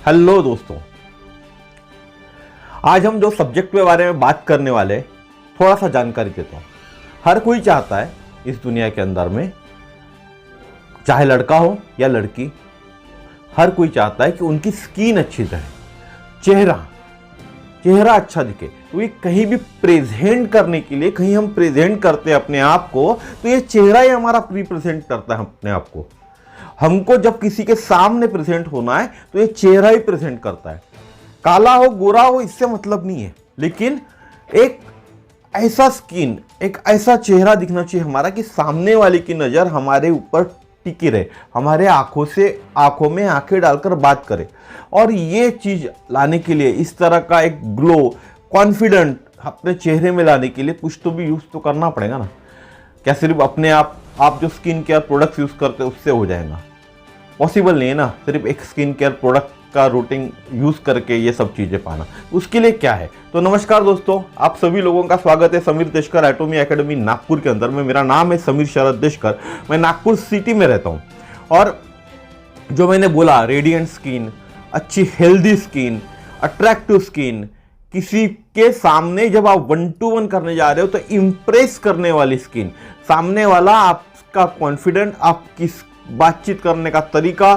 Hello दोस्तों, आज हम जो सब्जेक्ट के बारे में बात करने वाले थोड़ा सा जानकारी देता हूँ। हर कोई चाहता है इस दुनिया के अंदर में, चाहे लड़का हो या लड़की, हर कोई चाहता है कि उनकी स्किन अच्छी रहे, चेहरा अच्छा दिखे। तो ये कहीं भी प्रेजेंट करने के लिए, कहीं हम प्रेजेंट करते हैं अपने आप को, तो ये चेहरा ही हमारा रिप्रेजेंट करता है अपने आप को। हमको जब किसी के सामने प्रेजेंट होना है तो ये चेहरा ही प्रेजेंट करता है। काला हो गोरा हो इससे मतलब नहीं है, लेकिन एक ऐसा स्किन, एक ऐसा चेहरा दिखना चाहिए हमारा कि सामने वाले की नजर हमारे ऊपर टिकी रहे, हमारे आंखों में आंखें डालकर बात करे। और ये चीज लाने के लिए, इस तरह का एक ग्लो, कॉन्फिडेंट अपने चेहरे में लाने के लिए कुछ तो भी यूज तो करना पड़ेगा ना। क्या सिर्फ अपने आप जो स्किन केयर प्रोडक्ट्स यूज करते हैं उससे हो जाएगा? पॉसिबल नहीं है ना, सिर्फ एक स्किन केयर प्रोडक्ट का रूटीन यूज करके ये सब चीजें पाना। उसके लिए क्या है? तो नमस्कार दोस्तों, आप सभी लोगों का स्वागत है समीर देशकर एटॉमी एकेडमी नागपुर के अंदर में। मेरा नाम है समीर शरद देशकर, मैं नागपुर सिटी में रहता हूँ। और जो मैंने बोला, रेडिएंट स्किन, अच्छी हेल्दी स्किन, अट्रैक्टिव स्किन, किसी के सामने जब आप 1-to-1 करने जा रहे हो तो इंप्रेस करने वाली स्किन, सामने वाला आपका कॉन्फिडेंट, आपकी बातचीत करने का तरीका,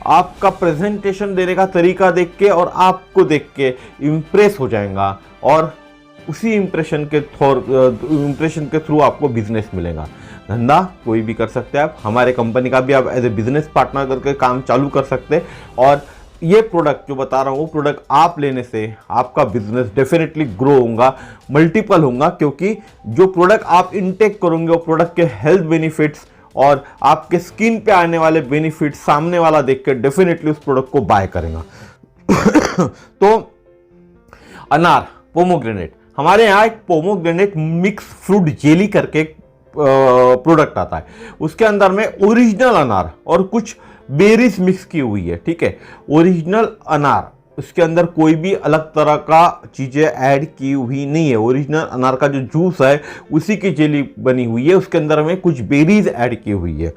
आपका प्रेजेंटेशन देने का तरीका देख के और आपको देख के इंप्रेस हो जाएगा। और उसी इंप्रेशन के थ्रू आपको बिजनेस मिलेगा। धंधा कोई भी कर सकते हैं आप, हमारे कंपनी का भी आप एज ए बिजनेस पार्टनर करके काम चालू कर सकते हैं। और ये प्रोडक्ट जो बता रहा हूँ, वो प्रोडक्ट आप लेने से आपका बिजनेस डेफिनेटली ग्रो होगा, मल्टीपल होगा। क्योंकि जो प्रोडक्ट आप इनटेक करोगे वो प्रोडक्ट के हेल्थ बेनिफिट्स और आपके स्किन पे आने वाले बेनिफिट्स सामने वाला देख के डेफिनेटली उस प्रोडक्ट को बाय करेगा। तो अनार, पोमोग्रेनेट, हमारे यहाँ एक पोमोग्रेनेट मिक्स फ्रूट जेली करके प्रोडक्ट आता है। उसके अंदर में ओरिजिनल अनार और कुछ बेरीज मिक्स की हुई है, ठीक है। ओरिजिनल अनार, उसके अंदर कोई भी अलग तरह का चीजें ऐड की हुई नहीं है। ओरिजिनल अनार का जो जूस है उसी की जेली बनी हुई है, उसके अंदर में कुछ बेरीज ऐड की हुई है।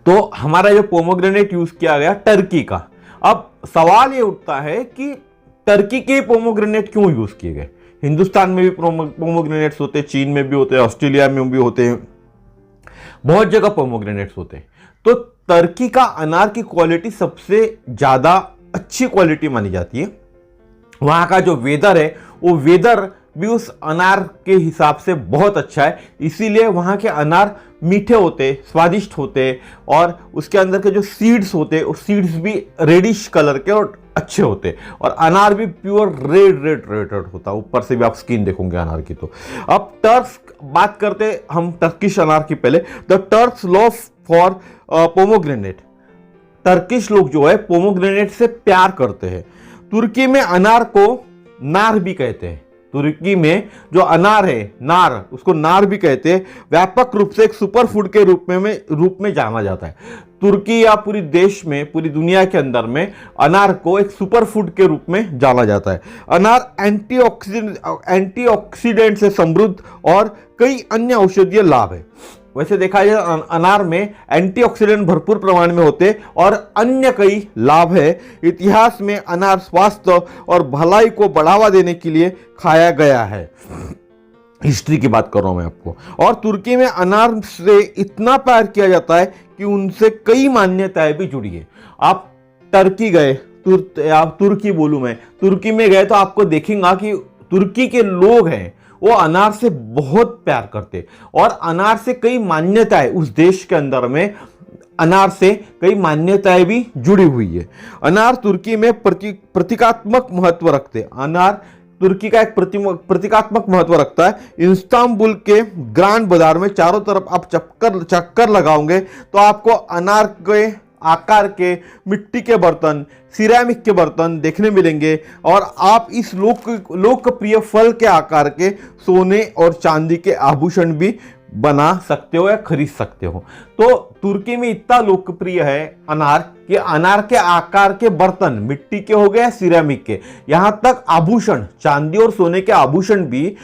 तो हमारा जो पोमोग्रेनेट यूज किया गया टर्की का। अब सवाल ये उठता है कि टर्की के पोमोग्रेनेट क्यों यूज किए गए? हिंदुस्तान में भी पोमोग्रेनेट्स होते हैं, चीन में भी होते हैं, ऑस्ट्रेलिया में भी होते हैं, बहुत जगह पोमोग्रेनेट्स होते हैं। तो टर्की का अनार की क्वालिटी सबसे ज्यादा अच्छी क्वालिटी मानी जाती है। वहां का जो वेदर है वो वेदर भी उस अनार के हिसाब से बहुत अच्छा है, इसीलिए वहां के अनार मीठे होते, स्वादिष्ट होते। और उसके अंदर के जो सीड्स होते, वो सीड्स भी रेडिश कलर के और अच्छे होते। और अनार भी प्योर रेड होता है, ऊपर से भी आप स्किन देखोगे अनार की। तो अब टर्क्स बात करते हम टर्किश अनार की। पहले the Turks love for pomegranate, Turkish लोग जो है पोमोग्रेनेट से प्यार करते हैं। तुर्की में अनार को नार भी कहते हैं। तुर्की में जो अनार है, नार, उसको नार भी कहते हैं। व्यापक रूप से एक सुपर फूड के रूप में जाना जाता है। तुर्की या पूरी देश में, पूरी दुनिया के अंदर में अनार को एक सुपर फूड के रूप में जाना जाता है। अनार एंटीऑक्सीडेंट से समृद्ध और कई अन्य औषधीय लाभ है। वैसे देखा जाए अनार में एंटीऑक्सीडेंट भरपूर प्रमाण में होते और अन्य कई लाभ है। इतिहास में अनार स्वास्थ्य और भलाई को बढ़ावा देने के लिए खाया गया है। हिस्ट्री की बात कर रहा हूं मैं आपको। और तुर्की में अनार से इतना प्यार किया जाता है कि उनसे कई मान्यताएं भी जुड़ी है। आप टर्की गए, तुर्की बोलूं मैं, तुर्की में गए तो आपको देखेंगे कि तुर्की के लोग हैं वो अनार से बहुत प्यार करते। और अनार से कई मान्यताएं, उस देश के अंदर में अनार से कई मान्यताएं भी जुड़ी हुई है। अनार तुर्की में प्रतीकात्मक महत्व रखते। अनार तुर्की का एक प्रतीकात्मक महत्व रखता है। इस्तांबुल के ग्रांड बाजार में चारों तरफ आप चक्कर लगाओगे तो आपको अनार के आकार के मिट्टी के बर्तन, सिरेमिक के बर्तन देखने मिलेंगे। और आप इस लोकप्रिय फल के आकार के सोने और चांदी के आभूषण भी बना सकते हो या खरीद सकते हो। तो तुर्की में इतना लोकप्रिय है अनार कि अनार के आकार के बर्तन मिट्टी के हो गए, सिरेमिक के, यहां तक आभूषण, चांदी और सोने के आभूषण भी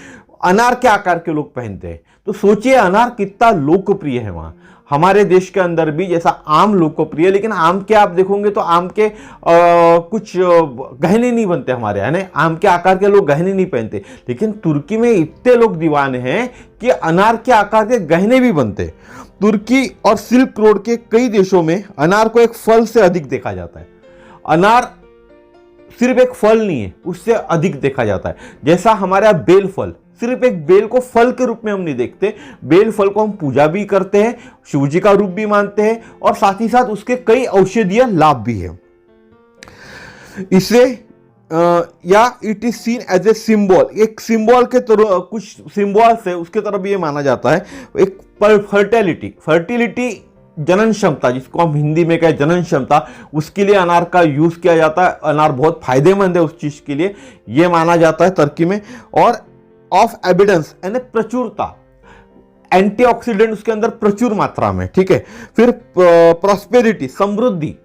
अनार के आकार के लोग पहनते हैं। तो सोचिए अनार कितना लोकप्रिय है वहां। हमारे देश के अंदर भी जैसा आम लोकप्रिय, लेकिन आम के आप देखोगे तो आम के कुछ गहने नहीं बनते हमारे यहाँ, यानी आम के आकार के लोग गहने नहीं पहनते, लेकिन तुर्की में इतने लोग दीवाने हैं कि अनार के आकार के गहने भी बनते। तुर्की और सिल्क रोड के कई देशों में अनार को एक फल से अधिक देखा जाता है। अनार सिर्फ एक फल नहीं है, उससे अधिक देखा जाता है। जैसा हमारे यहाँ बेल फल, सिर्फ एक बेल को फल के रूप में हम नहीं देखते, बेल फल को हम पूजा भी करते हैं, शिव जी का रूप भी मानते हैं, और साथ ही साथ उसके कई औषधीय लाभ भी है। इसे या it is seen as a symbol, एक सिंबल के तरह, कुछ सिंबल से उसके तरफ ये माना जाता है। एक फर्टिलिटी जनन क्षमता, जिसको हम हिंदी में कहें जनन क्षमता, उसके लिए अनार का यूज किया जाता है। अनार बहुत फायदेमंद है उस चीज के लिए, यह माना जाता है तुर्की में। और ऑफ एविडेंस यानी प्रचुरता, एंटीऑक्सीडेंट उसके अंदर प्रचुर मात्रा में, ठीक है। फिर प्रॉस्पेरिटी, समृद्धि,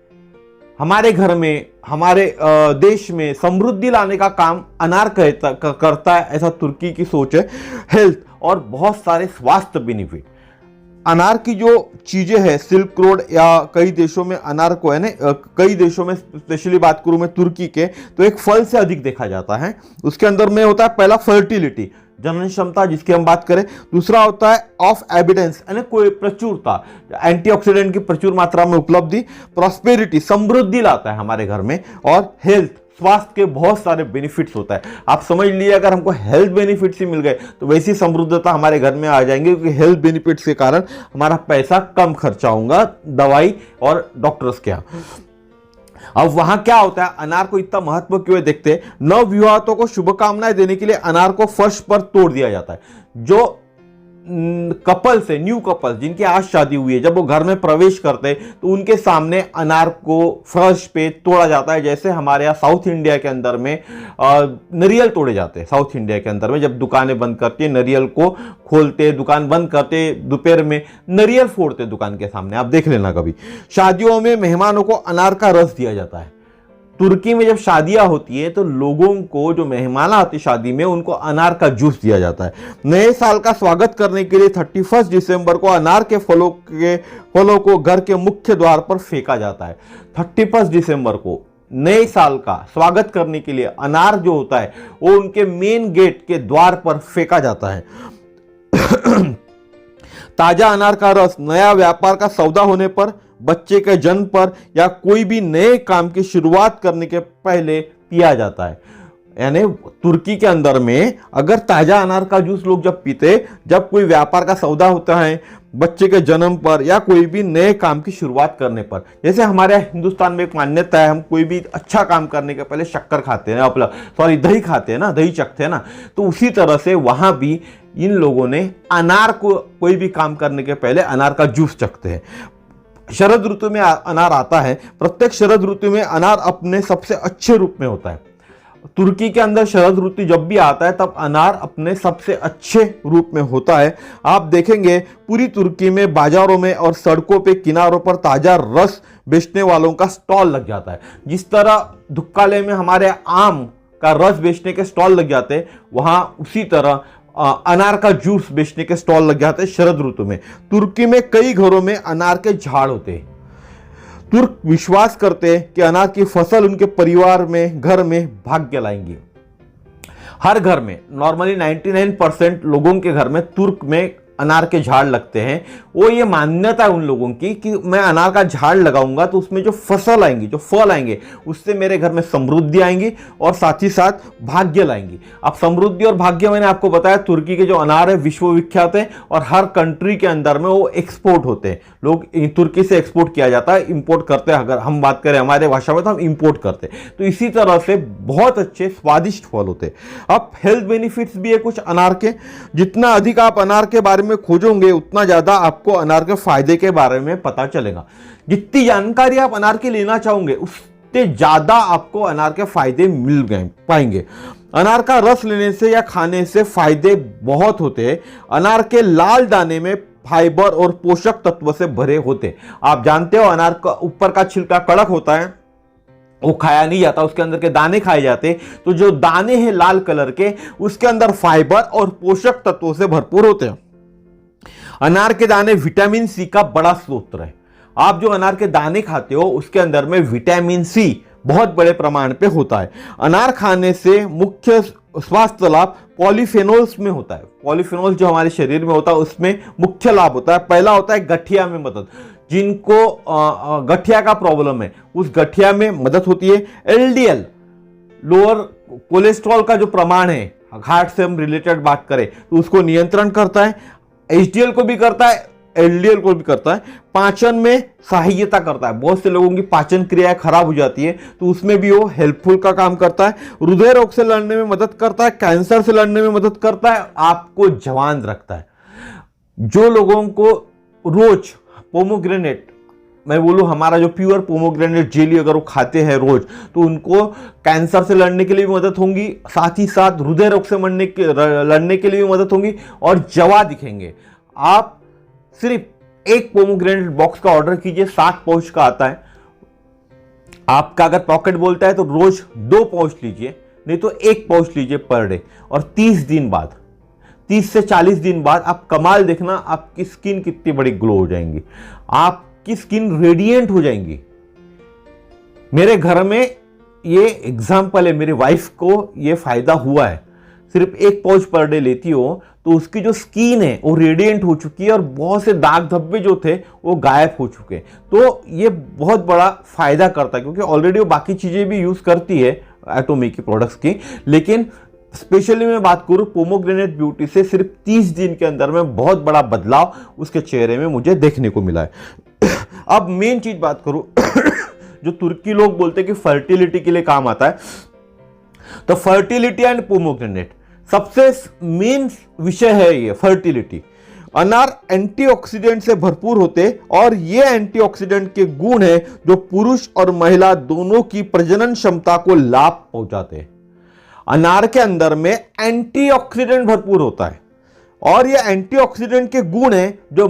हमारे घर में, हमारे देश में समृद्धि लाने का काम अनार करता है, ऐसा तुर्की की सोच है। हेल्थ और बहुत सारे स्वास्थ्य बेनिफिट, अनार की जो चीजें हैं, सिल्क रोड या कई देशों में अनार को है ना, कई देशों में स्पेशली बात करूं मैं तुर्की के, तो एक फल से अधिक देखा जाता है। उसके अंदर में होता है पहला फर्टिलिटी, जनन क्षमता जिसकी हम बात करें। दूसरा होता है ऑफ एविडेंस यानी कोई प्रचुरता, एंटीऑक्सीडेंट की प्रचुर मात्रा में उपलब्धि। प्रॉस्पेरिटी, समृद्धि लाता है हमारे घर में। और हेल्थ, स्वास्थ्य के बहुत सारे बेनिफिट्स होता है। आप समझ लिए, अगर हमको हेल्थ बेनिफिट्स ही मिल गए तो वैसी समृद्धता हमारे घर में आ जाएंगे, क्योंकि हेल्थ बेनिफिट्स के कारण हमारा पैसा कम खर्चा होगा दवाई और डॉक्टर्स के यहाँ। अब वहां क्या होता है, अनार को इतना महत्व क्यों देखते हैं? नवविवाहितों को शुभकामनाएं देने के लिए अनार को फर्श पर तोड़ दिया जाता है। जो कपल्स है, न्यू कपल्स जिनकी आज शादी हुई है, जब वो घर में प्रवेश करते हैं तो उनके सामने अनार को फर्श पे तोड़ा जाता है। जैसे हमारे यहाँ साउथ इंडिया के अंदर में नारियल तोड़े जाते हैं। साउथ इंडिया के अंदर में जब दुकानें बंद करती है, नारियल को खोलते, दुकान बंद करते, दोपहर में नारियल फोड़ते दुकान के सामने, आप देख लेना कभी। शादियों में मेहमानों को अनार का रस दिया जाता है। तुर्की में जब शादियां होती है तो लोगों को, जो मेहमान आते शादी में, उनको अनार का जूस दिया जाता है। नए साल का स्वागत करने के लिए 31 दिसंबर को अनार के फलों को घर के मुख्य द्वार पर फेंका जाता है। 31 दिसंबर को नए साल का स्वागत करने के लिए अनार जो होता है वो उनके मेन गेट के द्वार पर फेंका जाता है। ताजा अनार का रस नया व्यापार का सौदा होने पर, बच्चे के जन्म पर या कोई भी नए काम की शुरुआत करने के पहले पिया जाता है। यानी तुर्की के अंदर में अगर ताजा अनार का जूस लोग जब पीते, जब कोई व्यापार का सौदा होता है, बच्चे के जन्म पर या कोई भी नए काम की शुरुआत करने पर। जैसे हमारे हिंदुस्तान में एक मान्यता है, हम कोई भी अच्छा काम करने के पहले शक्कर खाते हैं, दही खाते हैं ना, दही चखते हैं ना, तो उसी तरह से वहां भी इन लोगों ने अनार को, कोई भी काम करने के पहले अनार का जूस चखते हैं। शरद ऋतु में अनार आता है। प्रत्येक शरद ऋतु में अनार अपने सबसे अच्छे रूप में होता है। तुर्की के अंदर शरद ऋतु जब भी आता है तब अनार अपने सबसे अच्छे रूप में होता है। आप देखेंगे पूरी तुर्की में बाजारों में और सड़कों पे किनारों पर ताजा रस बेचने वालों का स्टॉल लग जाता है। जिस तरह धुक्काले में हमारे आम का रस बेचने के स्टॉल लग जाते हैं, वहां उसी तरह अनार का जूस बेचने के स्टॉल लग जाते हैं शरद ऋतु में। तुर्की में कई घरों में अनार के झाड़ होते हैं। तुर्क विश्वास करते हैं कि अनार की फसल उनके परिवार में, घर में भाग्य लाएंगी। हर घर में, नॉर्मली 99% लोगों के घर में तुर्क में अनार के झाड़ लगते हैं। वो ये मान्यता है उन लोगों की कि मैं अनार का झाड़ लगाऊंगा तो उसमें जो फसल आएंगी, जो फल आएंगे, उससे मेरे घर में समृद्धि आएंगी और साथ ही साथ भाग्य लाएंगी। अब समृद्धि और भाग्य मैंने आपको बताया, तुर्की के जो अनार है विश्वविख्यात है और हर कंट्री के अंदर में वो एक्सपोर्ट होते हैं। लोग तुर्की से एक्सपोर्ट किया जाता है, इंपोर्ट करते हैं। अगर हम बात करें हमारे भाषा में तो हम इंपोर्ट करते हैं। तो इसी तरह से बहुत अच्छे स्वादिष्ट फल होते हैं। अब हेल्थ बेनिफिट्स भी है कुछ अनार के। जितना अधिक आप अनार के बारे में खोजोगे उतना ज्यादा आपको अनार के फायदे के बारे में पता चलेगा। जितनी जानकारी आप अनार की लेना चाहोगे उतने ज्यादा आपको अनार के फायदे मिल पाएंगे। अनार का रस लेने से या खाने से फायदे बहुत होते हैं। अनार के लाल दाने में फाइबर और पोषक तत्व से भरे होते हैं। आप जानते हो अनार का ऊपर का छिलका कड़क होता है, वो खाया नहीं जाता, उसके अंदर के दाने खाए जाते। तो जो दाने हैं लाल कलर के, उसके अंदर फाइबर और पोषक तत्वों से भरपूर होते हैं। अनार के दाने विटामिन सी का बड़ा स्रोत है। आप जो अनार के दाने खाते हो उसके अंदर में विटामिन सी बहुत बड़े प्रमाण पे होता है। अनार खाने से मुख्य स्वास्थ्य लाभ पॉलीफेनोल्स में होता है। पॉलीफेनोल जो हमारे शरीर में होता है उसमें मुख्य लाभ होता है। पहला होता है गठिया में मदद, जिनको गठिया का प्रॉब्लम है उस गठिया में मदद होती है। एलडीएल लोअर कोलेस्ट्रॉल का जो प्रमाण है, हार्ट से हम रिलेटेड बात करें तो उसको नियंत्रण करता है। एचडीएल को भी करता है, एलडीएल को भी करता है। पाचन में सहायता करता है, बहुत से लोगों की पाचन क्रिया खराब हो जाती है तो उसमें भी वो हेल्पफुल का काम करता है। हृदय रोग से लड़ने में मदद करता है, कैंसर से लड़ने में मदद करता है, आपको जवान रखता है। जो लोगों को रोज पोमोग्रेनेट, मैं बोलूं हमारा जो प्योर पोमोग्रेनेट जेली अगर वो खाते हैं रोज तो उनको कैंसर से लड़ने के लिए भी मदद होगी, साथ ही साथ हृदय रोग से लड़ने के लिए भी मदद होगी और जवा दिखेंगे। आप सिर्फ एक पोमोग्रेनेट बॉक्स का ऑर्डर कीजिए, 7 पाउच का आता है। आपका अगर पॉकेट बोलता है तो रोज 2 पाउच लीजिए, नहीं तो 1 पाउच लीजिए पर डे। और 30 दिन बाद, 30 से 40 दिन बाद आप कमाल देखना, आपकी स्किन कितनी बड़ी ग्लो हो जाएंगी, आपकी स्किन रेडिएंट हो जाएंगी। मेरे घर में ये एग्जाम्पल है, मेरी वाइफ को ये फायदा हुआ है। सिर्फ 1 पाउच पर डे लेती हो तो उसकी जो स्किन है वो रेडिएंट हो चुकी है और बहुत से दाग धब्बे जो थे वो गायब हो चुके हैं। तो ये बहुत बड़ा फायदा करता है क्योंकि ऑलरेडी वो बाकी चीजें भी यूज करती है एटोमी की प्रोडक्ट्स की, लेकिन स्पेशली मैं बात करूं पोमोग्रेनेट ब्यूटी से सिर्फ 30 दिन के अंदर में बहुत बड़ा बदलाव उसके चेहरे में मुझे देखने को मिला है। अब मेन चीज बात करूं जो तुर्की लोग बोलते हैं कि फर्टिलिटी के लिए काम आता है, तो फर्टिलिटी एंड पोमोग्रेनेट सबसे मेन विषय है ये फर्टिलिटी। अनार एंटीऑक्सीडेंट से भरपूर होते और ये एंटीऑक्सीडेंट के गुण है जो पुरुष और महिला दोनों की प्रजनन क्षमता को लाभ पहुंचाते हैं। अनार के अंदर में एंटीऑक्सीडेंट भरपूर होता है और ये एंटीऑक्सीडेंट के गुण है जो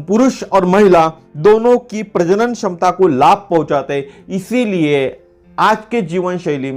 पुरुष और महिला दोनों की प्रजनन क्षमता को लाभ पहुंचाते हैं। इसीलिए आज के जीवन शैली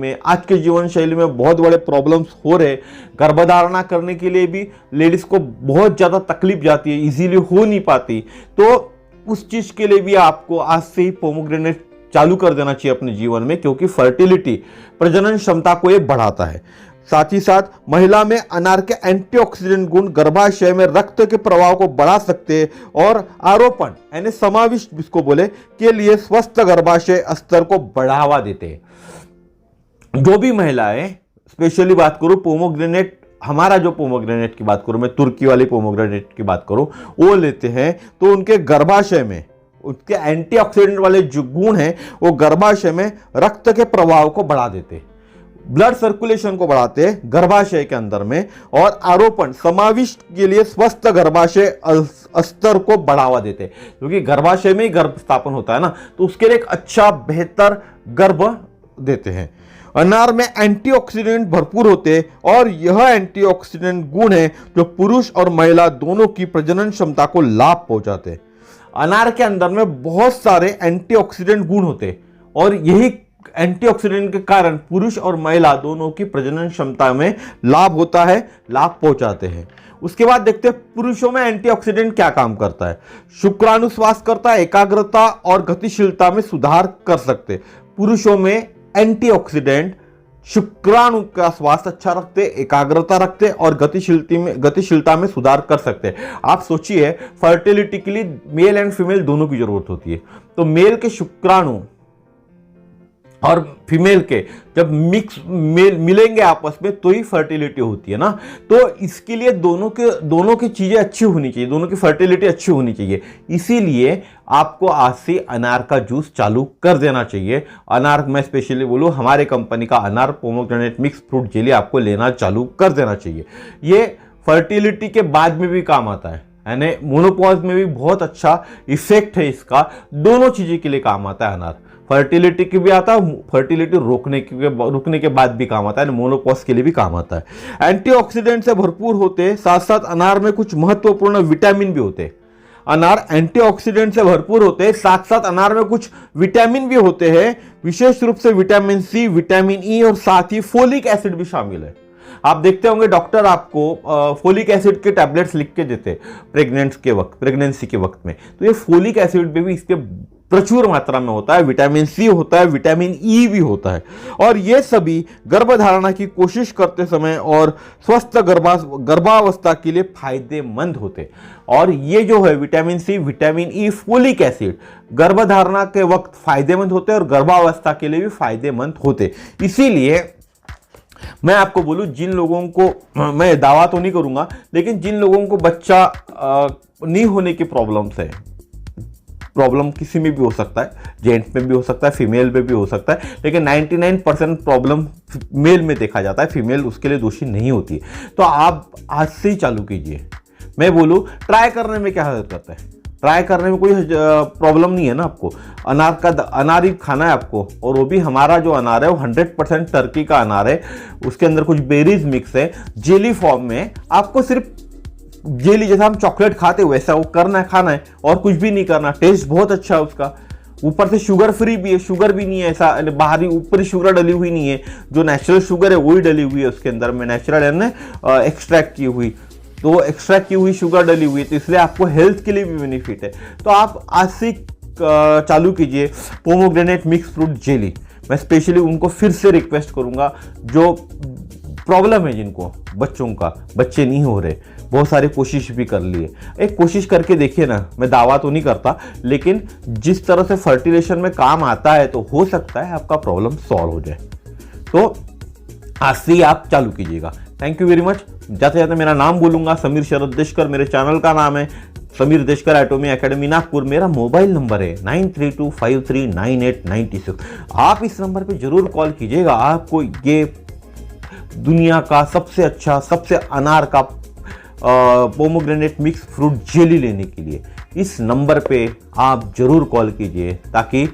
में बहुत बड़े प्रॉब्लम्स हो रहे। गर्भधारणा करने के लिए भी लेडीज को बहुत ज्यादा तकलीफ जाती है, इजीली हो नहीं पाती। तो उस चीज के लिए भी आपको आज से ही पोमोग्रेनेट चालू कर देना चाहिए अपने जीवन में, क्योंकि फर्टिलिटी प्रजनन क्षमता को ये बढ़ाता है। साथ ही साथ महिला में अनार के एंटीऑक्सीडेंट गुण गर्भाशय में रक्त के प्रवाह को बढ़ा सकते हैं और आरोपण यानी समाविष्ट जिसको बोले के लिए स्वस्थ गर्भाशय स्तर को बढ़ावा देते हैं। जो भी महिलाएं, स्पेशली बात करूं पोमोग्रेनेट, हमारा जो पोमोग्रेनेट की बात करूं, मैं तुर्की वाली पोमोग्रेनेट की बात करूं, वो लेते हैं तो उनके गर्भाशय में उसके एंटीऑक्सीडेंट वाले जो गुण हैं वो गर्भाशय में रक्त के प्रवाह को बढ़ा देते हैं, ब्लड सर्कुलेशन को बढ़ाते हैं गर्भाशय के अंदर में, और आरोपण समाविष्ट के लिए स्वस्थ गर्भाशय स्तर को बढ़ावा देते हैं। क्योंकि गर्भाशय में ही गर्भ स्थापन होता है ना, तो उसके लिए एक अच्छा बेहतर गर्भ देते हैं। अनार में एंटीऑक्सीडेंट भरपूर होते हैं और यह एंटीऑक्सीडेंट गुण है जो पुरुष और महिला दोनों की प्रजनन क्षमता को लाभ पहुंचाते हैं। अनार के अंदर में बहुत सारे एंटीऑक्सीडेंट गुण होते हैं और यही एंटीऑक्सीडेंट के कारण पुरुष और महिला दोनों की प्रजनन क्षमता में लाभ होता है, लाभ पहुंचाते हैं। उसके बाद देखते हैं पुरुषों में एंटीऑक्सीडेंट क्या काम करता है। शुक्राणुश्वास करता है, एकाग्रता और गतिशीलता में सुधार कर सकते। पुरुषों में एंटीऑक्सीडेंट शुक्राणु का स्वास्थ्य अच्छा रखते, एकाग्रता रखते और गतिशीलता में सुधार कर सकते। आप सोचिए फर्टिलिटी के लिए मेल एंड फीमेल दोनों की जरूरत होती है, तो मेल के शुक्राणु और फीमेल के जब मिलेंगे आपस में तो ही फर्टिलिटी होती है ना। तो इसके लिए दोनों की चीजें अच्छी होनी चाहिए, दोनों की फर्टिलिटी अच्छी होनी चाहिए। इसीलिए आपको आज से अनार का जूस चालू कर देना चाहिए। अनार, मैं स्पेशली बोलूं हमारे कंपनी का अनार पोमोग्रेनेट मिक्स फ्रूट जेली आपको लेना चालू कर देना चाहिए। ये फर्टिलिटी के बाद में भी काम आता है, यानी मोनोपॉज में भी बहुत अच्छा इफेक्ट है इसका। दोनों चीजें के लिए काम आता है अनार, फर्टिलिटी की भी आता है, फर्टिलिटी रुकने के बाद भी काम आता है, मोनोपॉज के लिए भी काम आता है। एंटीऑक्सीडेंट से भरपूर होते, साथ साथ अनार में कुछ महत्वपूर्ण विटामिन भी होते। अनार एंटीऑक्सीडेंट से भरपूर होते, साथ साथ अनार में कुछ विटामिन भी होते हैं, विशेष रूप से विटामिन सी, विटामिन ई और साथ ही फोलिक एसिड भी शामिल है। आप देखते होंगे डॉक्टर आपको फोलिक एसिड के टैबलेट्स लिख के देते प्रेगनेंसी के वक्त में। तो ये फोलिक एसिड भी इसके प्रचुर मात्रा में होता है, विटामिन सी होता है, विटामिन ई भी होता है, और ये सभी गर्भधारणा की कोशिश करते समय और स्वस्थ गर्भावस्था के लिए फायदेमंद होते। और ये जो है vitamin C, vitamin E, folic acid गर्भधारणा के वक्त फायदेमंद होते और गर्भावस्था के लिए भी फायदेमंद होते। इसीलिए मैं आपको बोलूं, जिन लोगों को, मैं दावा तो नहीं करूंगा, लेकिन जिन लोगों को बच्चा नहीं होने की प्रॉब्लम्स है, प्रॉब्लम किसी में भी हो सकता है, जेंट्स में भी हो सकता है, फीमेल में भी हो सकता है, लेकिन 99% प्रॉब्लम मेल में देखा जाता है, फीमेल उसके लिए दोषी नहीं होती है। तो आप आज से ही चालू कीजिए। मैं बोलूँ ट्राई करने में क्या हर्ज करता है, ट्राई करने में कोई प्रॉब्लम नहीं है ना। आपको अनार ही खाना है आपको, और वो भी हमारा जो अनार है वो 100% टर्की का अनार है, उसके अंदर कुछ बेरीज मिक्स है, जेली फॉर्म में। आपको सिर्फ जेली जैसा हम चॉकलेट खाते वैसा वो करना है, खाना है, और कुछ भी नहीं करना। टेस्ट बहुत अच्छा है उसका, ऊपर से शुगर फ्री भी है, शुगर भी नहीं है ऐसा बाहरी ऊपरी शुगर डली हुई नहीं है, जो नेचुरल शुगर है वही डली हुई है उसके अंदर में, नेचुरल है एक्सट्रैक्ट की हुई, तो एक्सट्रैक्ट की हुई शुगर डली हुई है, तो इसलिए आपको हेल्थ के लिए भी बेनिफिट है। तो आप आज से चालू कीजिए पोमोग्रेनेट मिक्स फ्रूट जेली। मैं स्पेशली उनको फिर से रिक्वेस्ट करूंगा जो प्रॉब्लम है, जिनको बच्चों का बच्चे नहीं हो रहे, बहुत सारी कोशिश भी कर लिए, एक कोशिश करके देखिए ना। मैं दावा तो नहीं करता, लेकिन जिस तरह से फर्टिलेशन में काम आता है तो हो सकता है आपका प्रॉब्लम सॉल्व हो जाए। तो आज से ही आप चालू कीजिएगा। Thank you very much. जाते जाते मेरा नाम बोलूंगा, समीर शरद देशकर, मेरे चैनल का नाम है समीर देशकर एटॉमी एकेडमी नागपुर। मेरा मोबाइल नंबर है 9325398996। आप इस नंबर पे जरूर कॉल कीजिएगा। आपको ये दुनिया का सबसे अच्छा, सबसे अनार का पोमोग्रेनेट मिक्स फ्रूट जेली लेने के लिए इस नंबर पे आप जरूर कॉल कीजिए, ताकि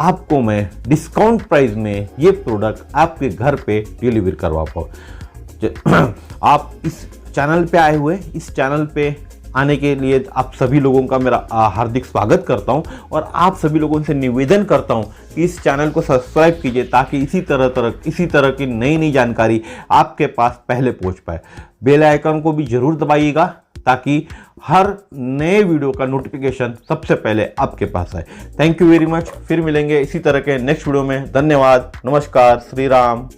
आपको मैं डिस्काउंट प्राइस में ये प्रोडक्ट आपके घर पे डिलीवर करवा पाऊँ। आप इस चैनल पे आए हुए, इस चैनल पे आने के लिए आप सभी लोगों का मेरा हार्दिक स्वागत करता हूं, और आप सभी लोगों से निवेदन करता हूं कि इस चैनल को सब्सक्राइब कीजिए, ताकि इसी तरह की नई जानकारी आपके पास पहले पहुंच पाए। बेल आइकन को भी जरूर दबाइएगा, ताकि हर नए वीडियो का नोटिफिकेशन सबसे पहले आपके पास आए। Thank you very much. फिर मिलेंगे इसी तरह के नेक्स्ट वीडियो में। धन्यवाद, नमस्कार, श्री राम।